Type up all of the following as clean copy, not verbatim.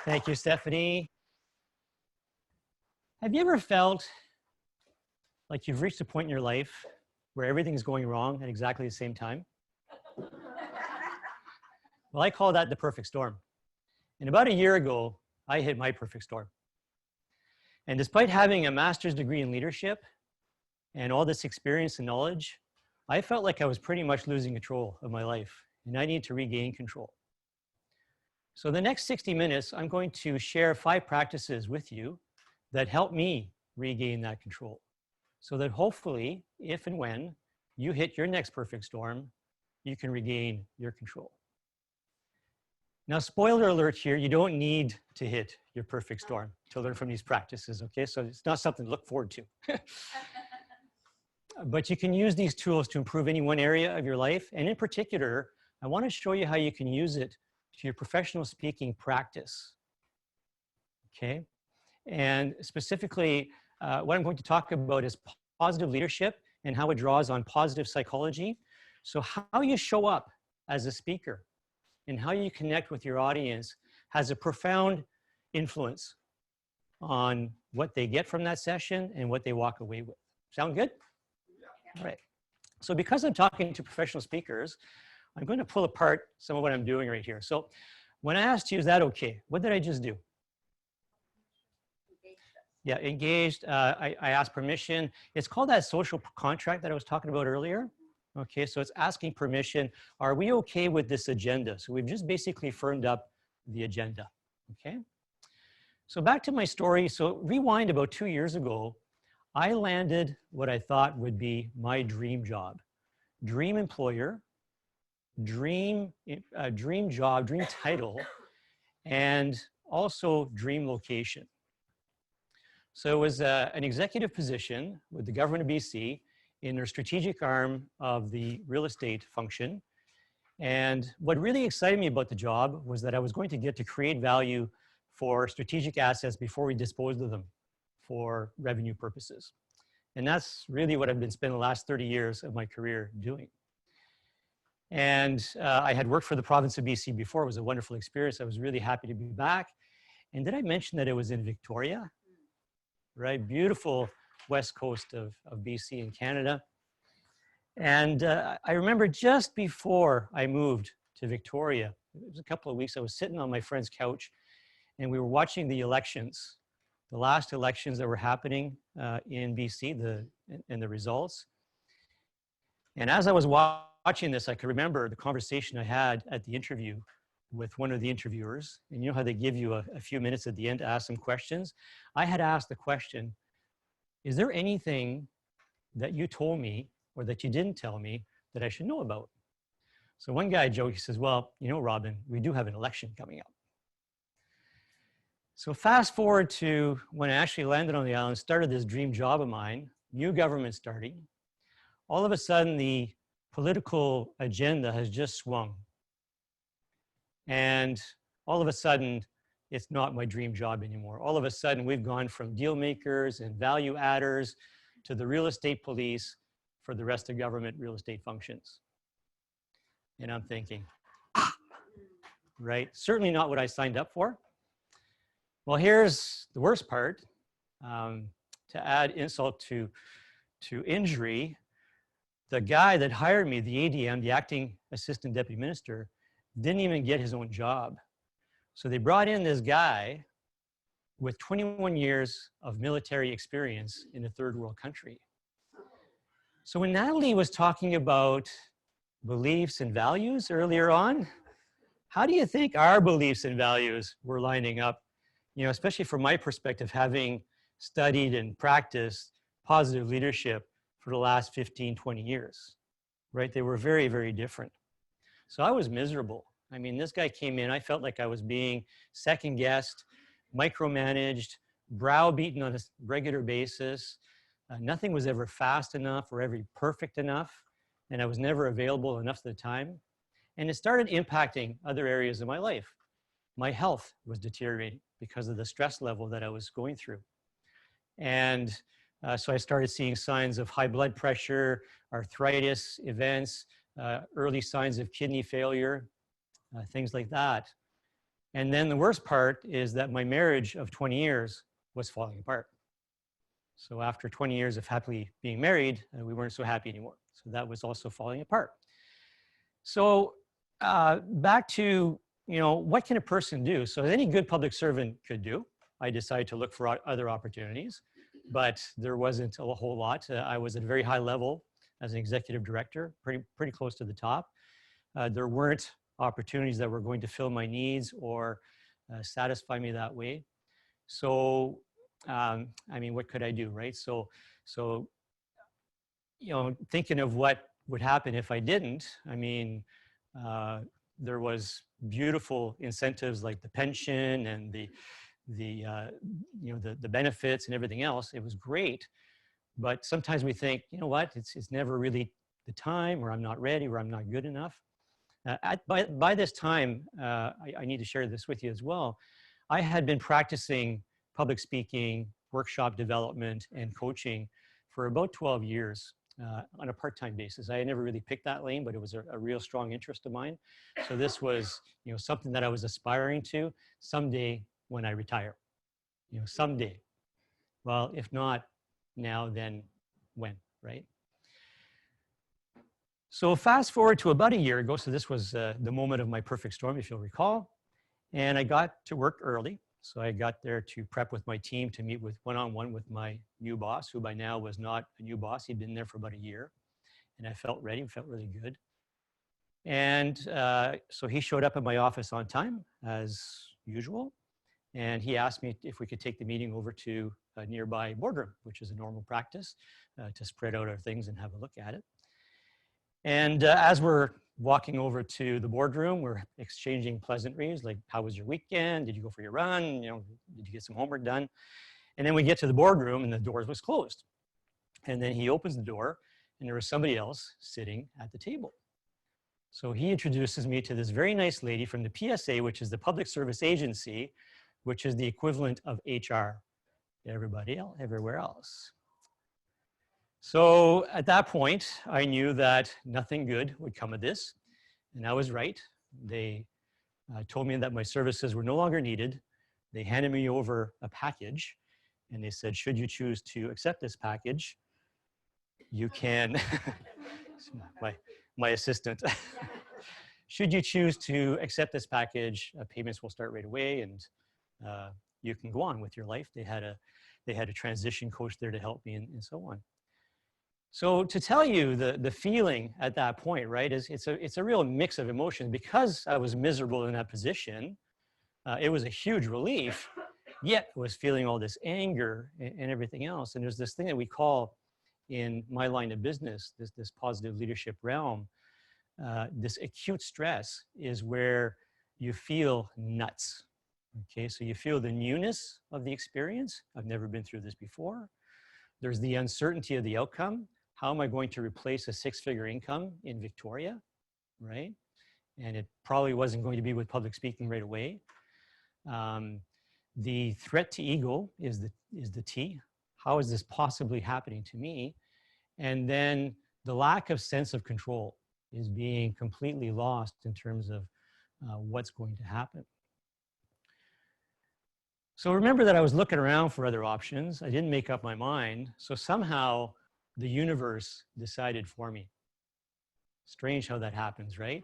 Thank you, Stephanie. Have you ever felt like you've reached a point in your life where everything's going wrong at exactly the same time? Well, I call that the perfect storm. And about a year ago, I hit my perfect storm. And despite having a master's degree in leadership and all this experience and knowledge, I felt like I was pretty much losing control of my life, and I need to regain control. So the next 60 minutes, I'm going to share 5 practices with you that help me regain that control, so that hopefully, if and when you hit your next perfect storm, you can regain your control. Now, spoiler alert here, you don't need to hit your perfect storm to learn from these practices, okay? So it's not something to look forward to. But you can use these tools to improve any one area of your life. And in particular, I want to show you how you can use it to your professional speaking practice, okay? And specifically, what I'm going to talk about is positive leadership and how it draws on positive psychology. So how you show up as a speaker and how you connect with your audience has a profound influence on what they get from that session and what they walk away with. Sound good? Yeah. All right. So because I'm talking to professional speakers, I'm going to pull apart some of what I'm doing right here. So when I asked you, is that okay? What did I just do? Yeah, engaged. I asked permission. It's called that social contract that I was talking about earlier. Okay, so it's asking permission. Are we okay with this agenda? So we've just basically firmed up the agenda. Okay. So back to my story. So rewind about 2 years ago, I landed what I thought would be my dream job, dream employer, dream job, dream title, and also dream location. So it was an executive position with the government of BC in their strategic arm of the real estate function. And what really excited me about the job was that I was going to get to create value for strategic assets before we disposed of them for revenue purposes. And that's really what I've been spending the last 30 years of my career doing. And I had worked for the province of BC before. It was a wonderful experience. I was really happy to be back. And did I mention that it was in Victoria? Right, beautiful west coast of BC in Canada. And I remember just before I moved to Victoria, it was a couple of weeks, I was sitting on my friend's couch and we were watching the elections, the last elections that were happening in BC, and the results. And as I was watching this, I could remember the conversation I had at the interview with one of the interviewers. And you know how they give you a few minutes at the end to ask some questions? I had asked the question, is there anything that you told me or that you didn't tell me that I should know about? So one guy joked, he says, well, you know, Robin, we do have an election coming up. So fast forward to when I actually landed on the island, started this dream job of mine, new government starting. All of a sudden, the political agenda has just swung. And all of a sudden, it's not my dream job anymore. All of a sudden, we've gone from deal makers and value adders to the real estate police for the rest of government real estate functions. And I'm thinking, right? Certainly not what I signed up for. Well, here's the worst part. To add insult to injury, the guy that hired me, the ADM, the acting assistant deputy minister, didn't even get his own job. So they brought in this guy with 21 years of military experience in a third world country. So when Natalie was talking about beliefs and values earlier on, how do you think our beliefs and values were lining up? You know, especially from my perspective, having studied and practiced positive leadership for the last 15, 20 years, right? They were very, very different. So I was miserable. I mean, this guy came in, I felt like I was being second-guessed, micromanaged, browbeaten on a regular basis. Nothing was ever fast enough or ever perfect enough, and I was never available enough of the time. And it started impacting other areas of my life. My health was deteriorating because of the stress level that I was going through. And so I started seeing signs of high blood pressure, arthritis events, early signs of kidney failure, things like that. And then the worst part is that my marriage of 20 years was falling apart. So after 20 years of happily being married, we weren't so happy anymore. So that was also falling apart. So back to, what can a person do? So as any good public servant could do, I decided to look for other opportunities, but there wasn't a whole lot. I was at a very high level as an executive director, pretty close to the top. There weren't opportunities that were going to fill my needs or satisfy me that way. So, what could I do, right? So, thinking of what would happen if I didn't, there was beautiful incentives like the pension and the benefits and everything else. It was great, but sometimes we think, what, it's never really the time, or I'm not ready, or I'm not good enough. By this time, I need to share this with you as well. I had been practicing public speaking, workshop development, and coaching for about 12 years on a part-time basis. I had never really picked that lane, but it was a real strong interest of mine. So this was, something that I was aspiring to someday when I retire. Someday. Well, if not now, then when, right? So fast forward to about a year ago. So this was the moment of my perfect storm, if you'll recall. And I got to work early. So I got there to prep with my team to meet with one-on-one with my new boss, who by now was not a new boss. He'd been there for about a year. And I felt ready, felt really good. And so he showed up at my office on time, as usual. And he asked me if we could take the meeting over to a nearby boardroom, which is a normal practice, to spread out our things and have a look at it. And as we're walking over to the boardroom, we're exchanging pleasantries like, how was your weekend? Did you go for your run? Did you get some homework done? And then we get to the boardroom and the door was closed. And then he opens the door and there was somebody else sitting at the table. So he introduces me to this very nice lady from the PSA, which is the Public Service Agency, which is the equivalent of HR everywhere else. So at that point, I knew that nothing good would come of this, and I was right. They told me that my services were no longer needed. They handed me over a package, and they said, should you choose to accept this package, you can, my assistant, should you choose to accept this package, payments will start right away, and you can go on with your life. They had a transition coach there to help me and so on. So to tell you the feeling at that point, right, is it's a real mix of emotions. Because I was miserable in that position, it was a huge relief, yet I was feeling all this anger and everything else. And there's this thing that we call in my line of business, this positive leadership realm, this acute stress is where you feel nuts. Okay, so you feel the newness of the experience. I've never been through this before. There's the uncertainty of the outcome. How am I going to replace a six-figure income in Victoria, right? And it probably wasn't going to be with public speaking right away. The threat to ego is the T. How is this possibly happening to me? And then the lack of sense of control is being completely lost in terms of what's going to happen. So remember that I was looking around for other options. I didn't make up my mind. So somehow the universe decided for me. Strange how that happens, right?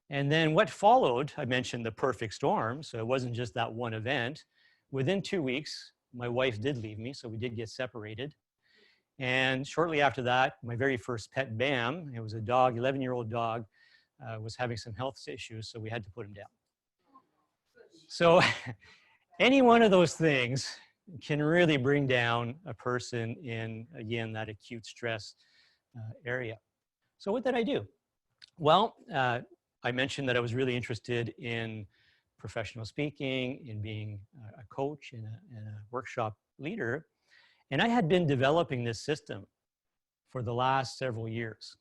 And then what followed, I mentioned the perfect storm. So it wasn't just that one event. Within 2 weeks, my wife did leave me. So we did get separated. And shortly after that, my very first pet, Bam, it was a dog, 11-year-old dog, was having some health issues. So we had to put him down. So any one of those things can really bring down a person in, again, that acute stress area. So what did I do? Well, I mentioned that I was really interested in professional speaking, in being a coach and a workshop leader. And I had been developing this system for the last several years.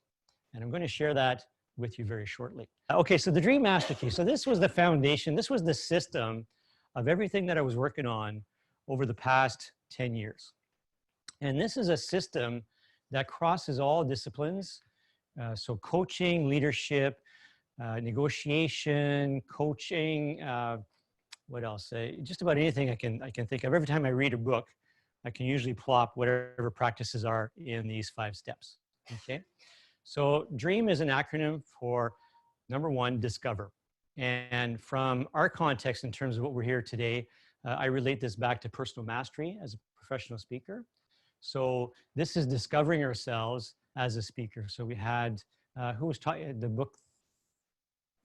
And I'm going to share that with you very shortly. Okay, so the Dream Master Key. So this was the foundation. This was the system of everything that I was working on over the past 10 years. And this is a system that crosses all disciplines. So coaching, leadership, negotiation, coaching, what else? Just about anything I can think of. Every time I read a book, I can usually plop whatever practices are in these 5 steps. Okay, so DREAM is an acronym for number 1, discover. And from our context in terms of what we're here today, I relate this back to personal mastery as a professional speaker. So this is discovering ourselves as a speaker. So we had, who was talking, the book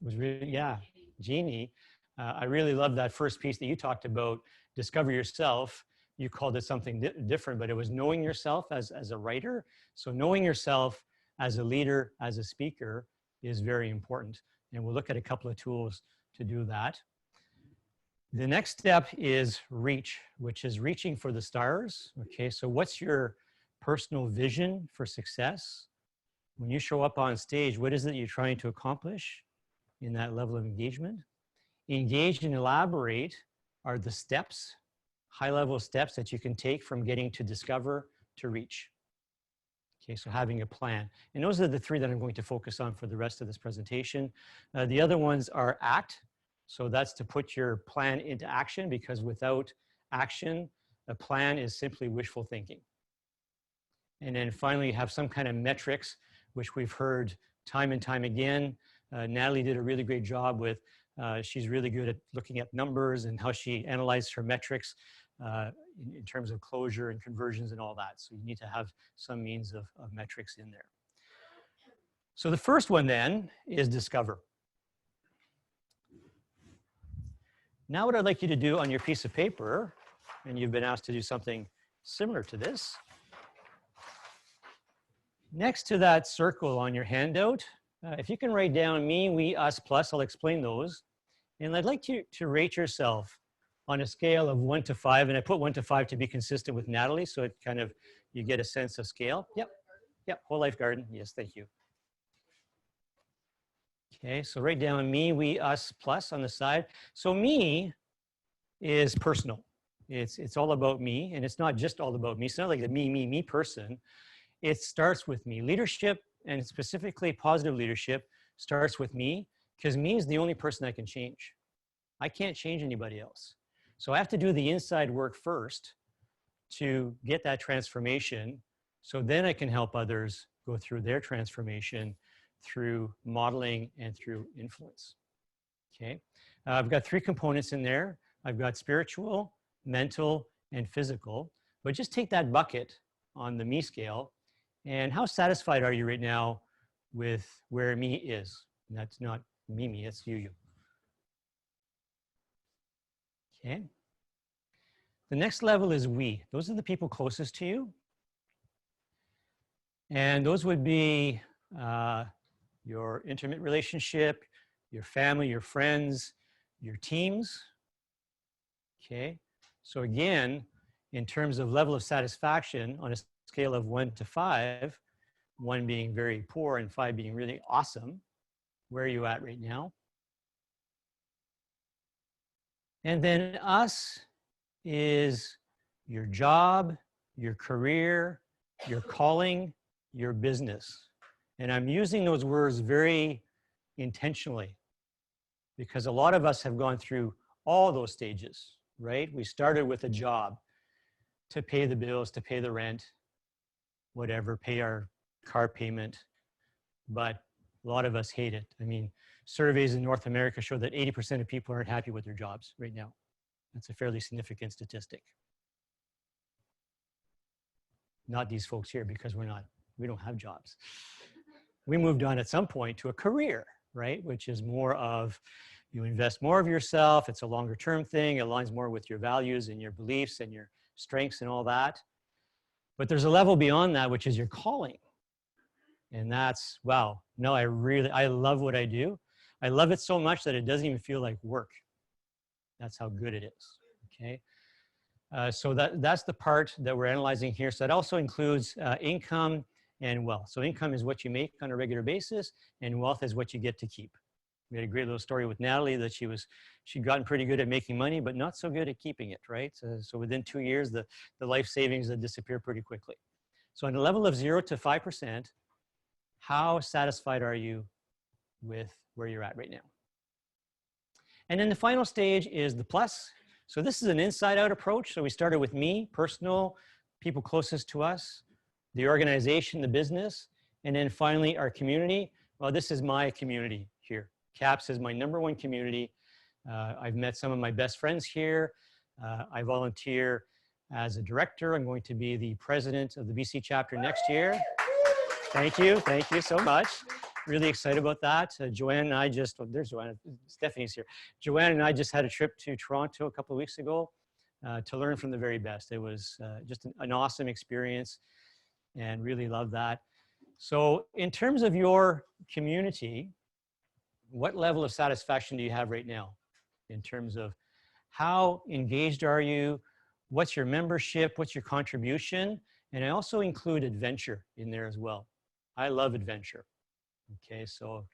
was really, yeah, Jeannie. I really love that first piece that you talked about, discover yourself. You called it something different, but it was knowing yourself as a writer. So knowing yourself as a leader, as a speaker is very important. And we'll look at a couple of tools to do that. The next step is reach, which is reaching for the stars. Okay, so what's your personal vision for success? When you show up on stage, what is it you're trying to accomplish in that level of engagement? Engage and elaborate are the steps, high-level steps that you can take from getting to discover to reach. Okay, so having a plan. And those are the 3 that I'm going to focus on for the rest of this presentation. The other ones are act. So that's to put your plan into action, because without action, a plan is simply wishful thinking. And then finally, you have some kind of metrics, which we've heard time and time again. Natalie did a really great job with, she's really good at looking at numbers and how she analyzes her metrics in terms of closure and conversions and all that. So you need to have some means of metrics in there. So the first one then is discover. Now what I'd like you to do on your piece of paper, and you've been asked to do something similar to this, next to that circle on your handout, if you can write down me, we, us, plus, I'll explain those. And I'd like you to rate yourself on a scale of 1 to 5, and I put 1 to 5 to be consistent with Natalie, so it kind of, you get a sense of scale. Yep, yep, whole life garden, yes, thank you. Okay, so write down me, we, us, plus on the side. So me is personal. It's all about me, and it's not just all about me. It's not like the me person. It starts with me. Leadership, and specifically positive leadership, starts with me, because me is the only person I can change. I can't change anybody else. So I have to do the inside work first to get that transformation, so then I can help others go through their transformation through modeling and through influence. Okay, I've got 3 components in there. I've got spiritual, mental, and physical. But just take that bucket on the me scale, and how satisfied are you right now with where me is? And that's not me, it's you. Okay. The next level is we. Those are the people closest to you. And those would be your intimate relationship, your family, your friends, your teams. Okay. So again, in terms of level of satisfaction on a scale of 1 to 5, 1 being very poor and 5 being really awesome, where are you at right now? And then us is your job, your career, your calling, your business. And I'm using those words very intentionally, because a lot of us have gone through all those stages, right? We started with a job to pay the bills, to pay the rent, whatever, pay our car payment. But a lot of us hate it. I mean, surveys in North America show that 80% of people aren't happy with their jobs right now. That's a fairly significant statistic. Not these folks here, because we don't have jobs. We moved on at some point to a career, right? Which is more of, you invest more of yourself. It's a longer term thing. It aligns more with your values and your beliefs and your strengths and all that. But there's a level beyond that, which is your calling. And that's, wow, no, I love what I do. I love it so much that it doesn't even feel like work. That's how good it is, okay? So that's the part that we're analyzing here. So that also includes income and wealth. So income is what you make on a regular basis, and wealth is what you get to keep. We had a great little story with Natalie that she'd gotten pretty good at making money, but not so good at keeping it, right? So within 2 years, the life savings had disappeared pretty quickly. So on a level of 0 to 5%, how satisfied are you with where you're at right now. And then the final stage is the plus. So this is an inside-out approach. So we started with me, personal, people closest to us, the organization, the business, and then finally our community. Well, this is my community here. CAPS is my #1 community. I've met some of my best friends here. I volunteer as a director. I'm going to be the president of the BC chapter next year. Thank you so much. Really excited about that. Joanne and I just, oh, there's Joanne, Stephanie's here. Joanne and I just had a trip to Toronto a couple of weeks ago to learn from the very best. It was just an awesome experience and really love that. So in terms of your community, what level of satisfaction do you have right now in terms of how engaged are you? What's your membership? What's your contribution? And I also include adventure in there as well. I love adventure. Okay, so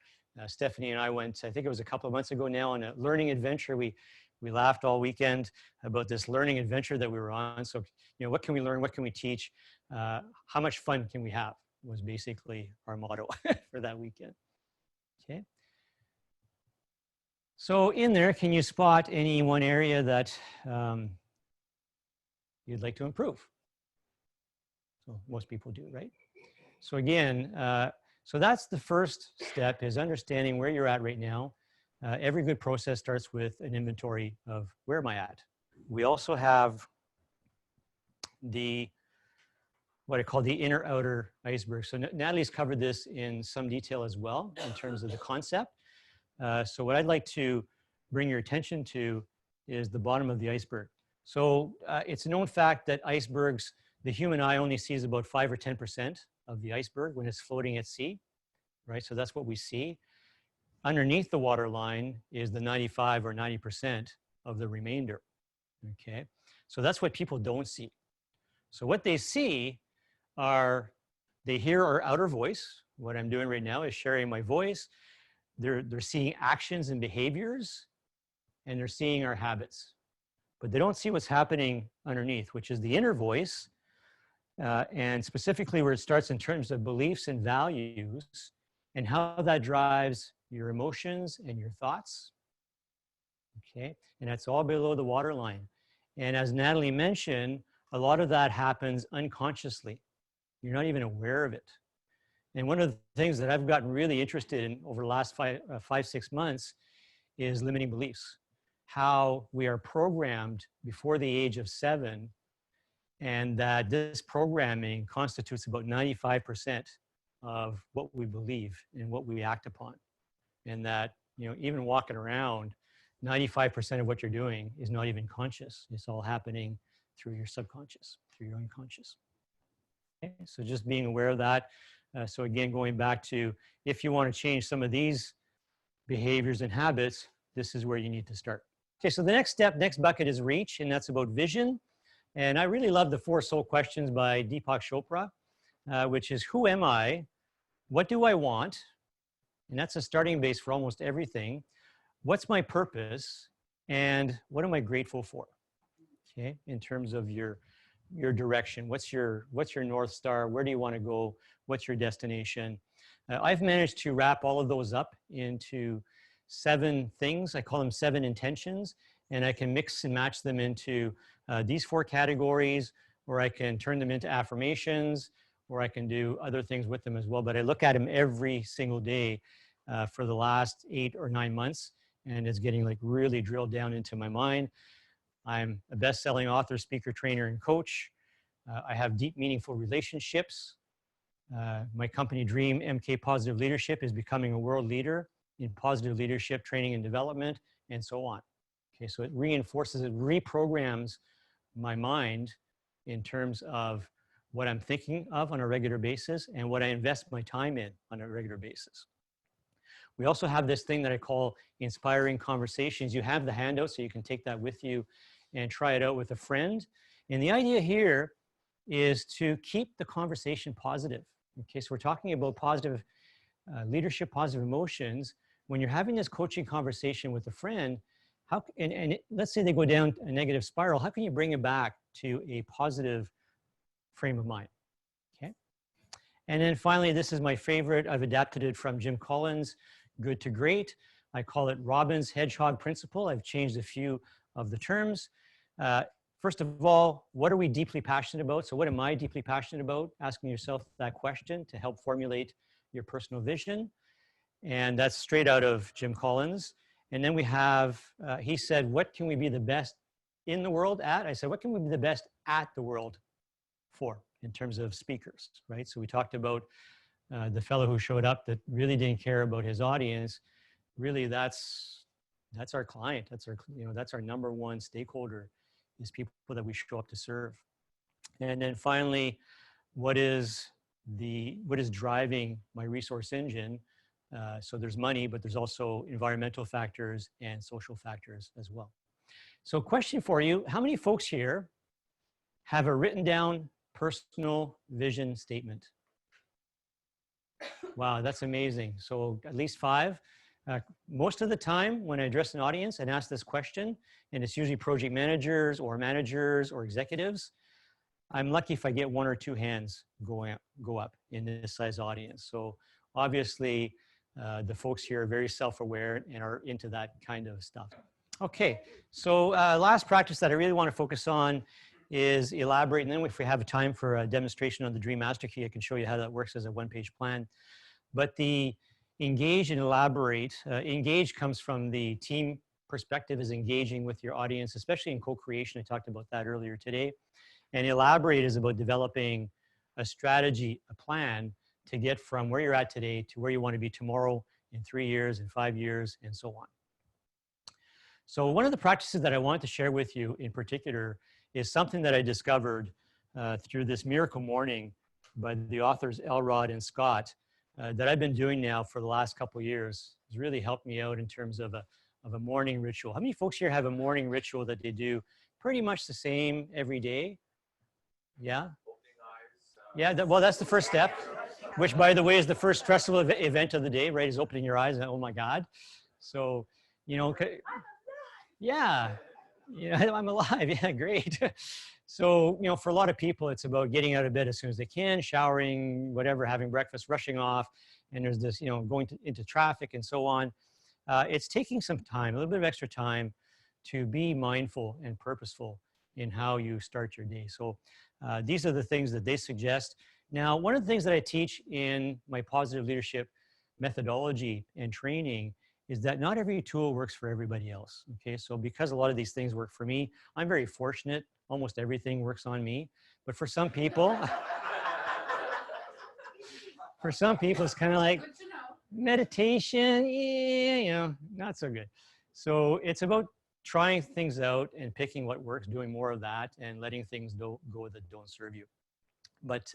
Stephanie and I went, I think it was a couple of months ago now, on a learning adventure. We laughed all weekend about this learning adventure that we were on. So, you know, what can we learn? What can we teach? How much fun can we have was basically our motto for that weekend. Okay. So in there, can you spot any one area that you'd like to improve? So most people do, right? So again, so that's the first step, is understanding where you're at right now. Every good process starts with an inventory of where am I at. We also have what I call the inner outer iceberg. So Natalie's covered this in some detail as well in terms of the concept. So what I'd like to bring your attention to is the bottom of the iceberg. So it's a known fact that icebergs, the human eye only sees about 5 or 10% of the iceberg when it's floating at sea, right? So that's what we see. Underneath the waterline is the 95 or 90% of the remainder, okay? So that's what people don't see. So what they see are, they hear our outer voice. What I'm doing right now is sharing my voice. They're seeing actions and behaviors, and they're seeing our habits. But they don't see what's happening underneath, which is the inner voice, and specifically where it starts in terms of beliefs and values and how that drives your emotions and your thoughts, okay? And that's all below the waterline. And as Natalie mentioned, a lot of that happens unconsciously. You're not even aware of it. And one of the things that I've gotten really interested in over the last 5-6 months is limiting beliefs. How we are programmed before the age of 7, and that this programming constitutes about 95% of what we believe and what we act upon. And that, you know, even walking around, 95% of what you're doing is not even conscious. It's all happening through your subconscious, through your unconscious. Okay? So just being aware of that. So again, going back to, if you want to change some of these behaviors and habits, this is where you need to start. Okay, so the next step, next bucket is reach, and that's about vision. And I really love the 4 soul questions by Deepak Chopra, which is, who am I? What do I want? And that's a starting base for almost everything. What's my purpose? And what am I grateful for? Okay, in terms of your direction. What's your North Star? Where do you want to go? What's your destination? I've managed to wrap all of those up into 7 things. I call them 7 intentions, and I can mix and match them into these 4 categories, or I can turn them into affirmations, or I can do other things with them as well. But I look at them every single day for the last 8 or 9 months, and it's getting like really drilled down into my mind. I'm a best-selling author, speaker, trainer, and coach. I have deep, meaningful relationships. My company dream, MK Positive Leadership, is becoming a world leader in positive leadership, training and development, and so on. Okay, so it reinforces, it reprograms my mind in terms of what I'm thinking of on a regular basis and what I invest my time in on a regular basis. We also have this thing that I call inspiring conversations. You have the handout, so you can take that with you and try it out with a friend. And the idea here is to keep the conversation positive. Okay, so we're talking about positive leadership, positive emotions. When you're having this coaching conversation with a friend, let's say they go down a negative spiral, how can you bring it back to a positive frame of mind? Okay. And then finally, this is my favorite. I've adapted it from Jim Collins. good to great. I call it Robin's Hedgehog principle. I've changed a few of the terms. First of all, what are we deeply passionate about? So what am I deeply passionate about? Asking yourself that question to help formulate your personal vision. And that's straight out of Jim Collins. And then we have, he said, what can we be the best in the world at? I said, what can we be the best at the world for in terms of speakers, right? So we talked about the fellow who showed up that really didn't care about his audience. Really, that's our client. That's our, that's our number one stakeholder, is people that we show up to serve. And then finally, what is driving my resource engine? So there's money, but there's also environmental factors and social factors as well. So question for you, how many folks here have a written down personal vision statement? Wow, that's amazing. So at least 5. Most of the time when I address an audience and ask this question, and it's usually project managers or executives, I'm lucky if I get 1 or 2 hands go up in this size audience. So obviously the folks here are very self-aware and are into that kind of stuff. Okay, so last practice that I really want to focus on is elaborate, and then if we have time for a demonstration on the Dream Master Key, I can show you how that works as a one-page plan. But the engage and elaborate, engage comes from the team perspective, is engaging with your audience, especially in co-creation. I talked about that earlier today. And elaborate is about developing a strategy, a plan to get from where you're at today to where you want to be tomorrow, in 3 years, in 5 years, and so on. So one of the practices that I want to share with you in particular is something that I discovered through this Miracle Morning by the authors Elrod and Scott that I've been doing now for the last couple of years. It's really helped me out in terms of a morning ritual. How many folks here have a morning ritual that they do pretty much the same every day? Yeah? Yeah, well, that's the first step, which, by the way, is the first stressful event of the day, right? Is opening your eyes and, oh my God. So, yeah, I'm alive. Yeah, great. So, for a lot of people, it's about getting out of bed as soon as they can, showering, whatever, having breakfast, rushing off. And there's this, going into traffic and so on. It's taking some time, a little bit of extra time to be mindful and purposeful in how you start your day. So these are the things that they suggest. Now, one of the things that I teach in my positive leadership methodology and training is that not every tool works for everybody else. Okay, so because a lot of these things work for me, I'm very fortunate. Almost everything works on me. But for some people, it's kind of like meditation, yeah, not so good. So it's about trying things out and picking what works, doing more of that, and letting things go that don't serve you. But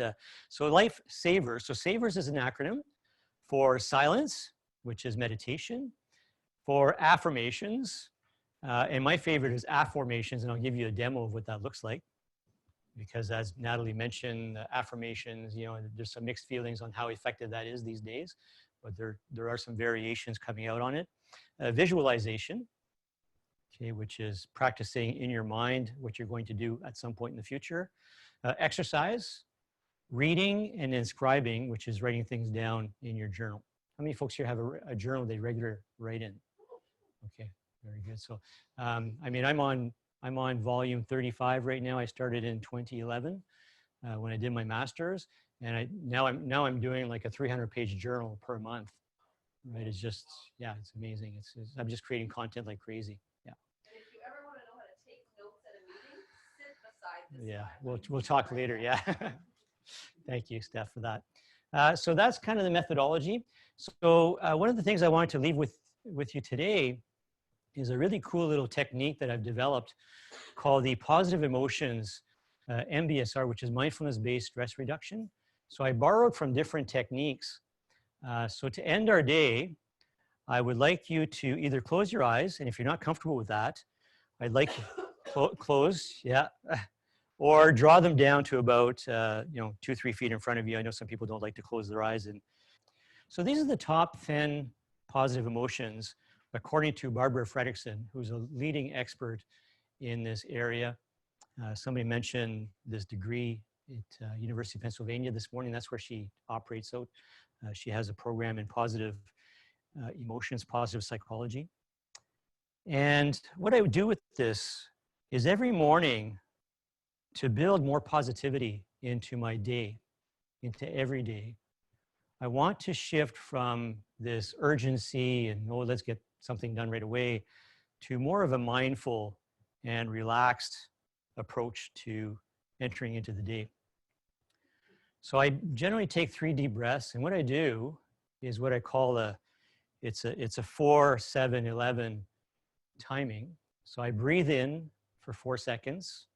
so life savers. So savers is an acronym for silence, which is meditation, for affirmations, and my favorite is afformations, and I'll give you a demo of what that looks like. Because as Natalie mentioned, affirmations, there's some mixed feelings on how effective that is these days, but there are some variations coming out on it. Visualization, okay, which is practicing in your mind what you're going to do at some point in the future. Exercise, reading, and inscribing, which is writing things down in your journal. How many folks here have a journal they regularly write in? Okay, very good. So, I mean, I'm on volume 35 right now. I started in 2011 when I did my master's, and now I'm doing like a 300-page journal per month. Right? It's just, yeah, it's amazing. I'm just creating content like crazy. Yeah. And if you ever want to know how to take notes at a meeting, sit beside this guy. We'll talk later. Yeah. Thank you, Steph, for that. So that's kind of the methodology. So one of the things I wanted to leave with you today is a really cool little technique that I've developed called the positive emotions MBSR, which is mindfulness-based stress reduction. So I borrowed from different techniques. So to end our day, I would like you to either close your eyes, and if you're not comfortable with that, I'd like you close, yeah, or draw them down to about 2-3 feet in front of you. I know some people don't like to close their eyes. And so these are the top 10 positive emotions, according to Barbara Fredrickson, who's a leading expert in this area. Somebody mentioned this degree at University of Pennsylvania this morning. That's where she operates out. She has a program in positive emotions, positive psychology. And what I would do with this is every morning to build more positivity into my day, into every day, I want to shift from this urgency and, oh, let's get something done right away, to more of a mindful and relaxed approach to entering into the day. So I generally take 3 deep breaths, and what I do is what I call it's a 4-7-11 timing. So I breathe in for 4 seconds,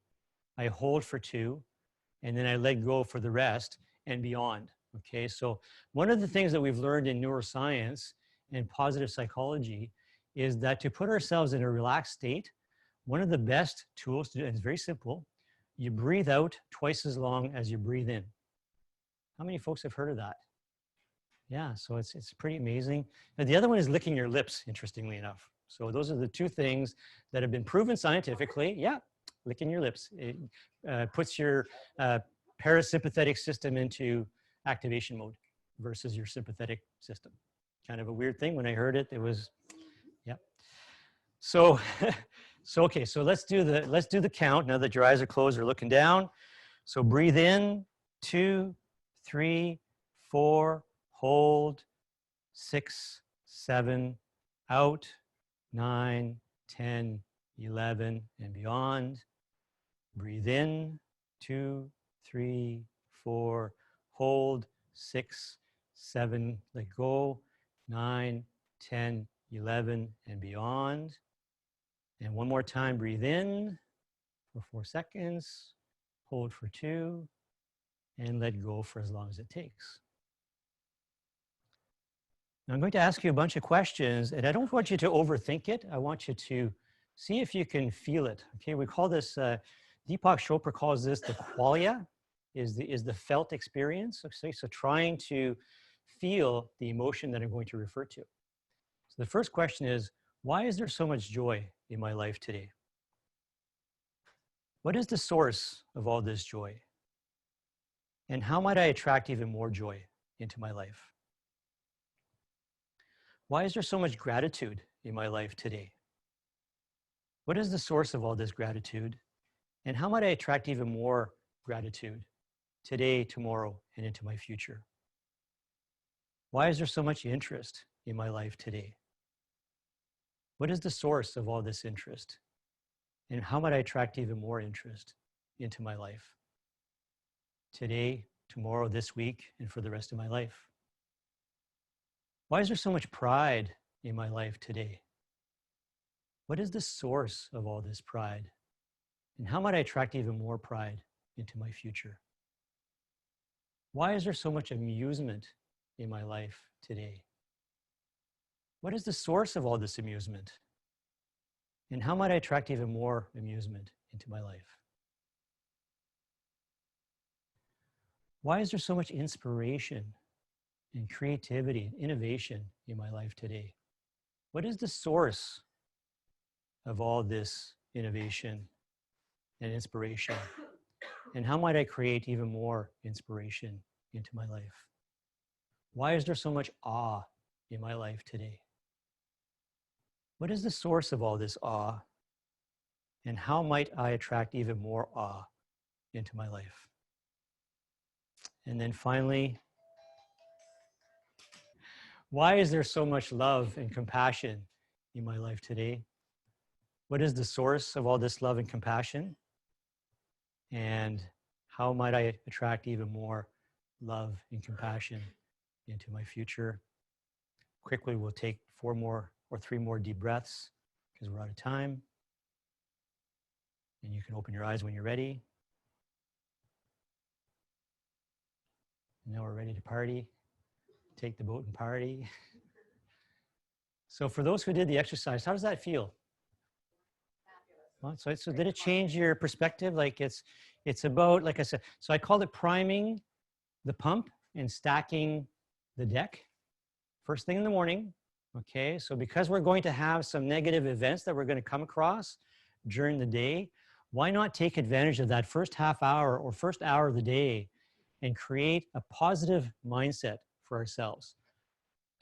I hold for 2, and then I let go for the rest and beyond. Okay, so one of the things that we've learned in neuroscience and positive psychology is that to put ourselves in a relaxed state, one of the best tools to do, and it's very simple, you breathe out twice as long as you breathe in. How many folks have heard of that? Yeah, so it's pretty amazing. Now, the other one is licking your lips, interestingly enough. So those are the 2 things that have been proven scientifically. Yeah, licking your lips. It puts your parasympathetic system into activation mode versus your sympathetic system. Kind of a weird thing. When I heard it, it was, yeah. So, okay, so let's do the count. Now that your eyes are closed or looking down. So breathe in, 2, 3, 4, hold, 6, 7, out, 9, 10, 11, and beyond. Breathe in, 2, 3, 4, hold, 6, 7, let go, 9, 10, 11, and beyond. And one more time, breathe in for 4 seconds, hold for 2, and let go for as long as it takes. Now I'm going to ask you a bunch of questions, and I don't want you to overthink it. I want you to see if you can feel it. Okay, we call this, Deepak Chopra calls this the qualia, is the felt experience. Okay, so trying to feel the emotion that I'm going to refer to. So the first question is, why is there so much joy in my life today? What is the source of all this joy? And how might I attract even more joy into my life? Why is there so much gratitude in my life today? What is the source of all this gratitude? And how might I attract even more gratitude today, tomorrow, and into my future? Why is there so much interest in my life today? What is the source of all this interest? And how might I attract even more interest into my life today, tomorrow, this week, and for the rest of my life? Why is there so much pride in my life today? What is the source of all this pride? And how might I attract even more pride into my future? Why is there so much amusement in my life today? What is the source of all this amusement? And how might I attract even more amusement into my life? Why is there so much inspiration and creativity and innovation in my life today? What is the source of all this innovation and inspiration? And how might I create even more inspiration into my life? Why is there so much awe in my life today? What is the source of all this awe? And how might I attract even more awe into my life? And then finally, why is there so much love and compassion in my life today? What is the source of all this love and compassion? And how might I attract even more love and compassion into my future? Quickly, we'll take 4 more or 3 more deep breaths because we're out of time. And you can open your eyes when you're ready. Now we're ready to party. Take the boat and party. So for those who did the exercise, how does that feel? Well, so did it change your perspective? Like it's about, like I said, so I called it priming the pump and stacking the deck. First thing in the morning, okay? So because we're going to have some negative events that we're going to come across during the day, why not take advantage of that first half hour or first hour of the day and create a positive mindset for ourselves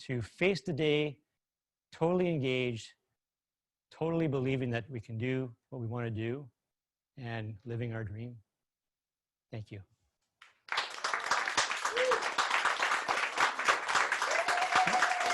to face the day totally engaged, totally believing that we can do what we want to do and living our dream. Thank you.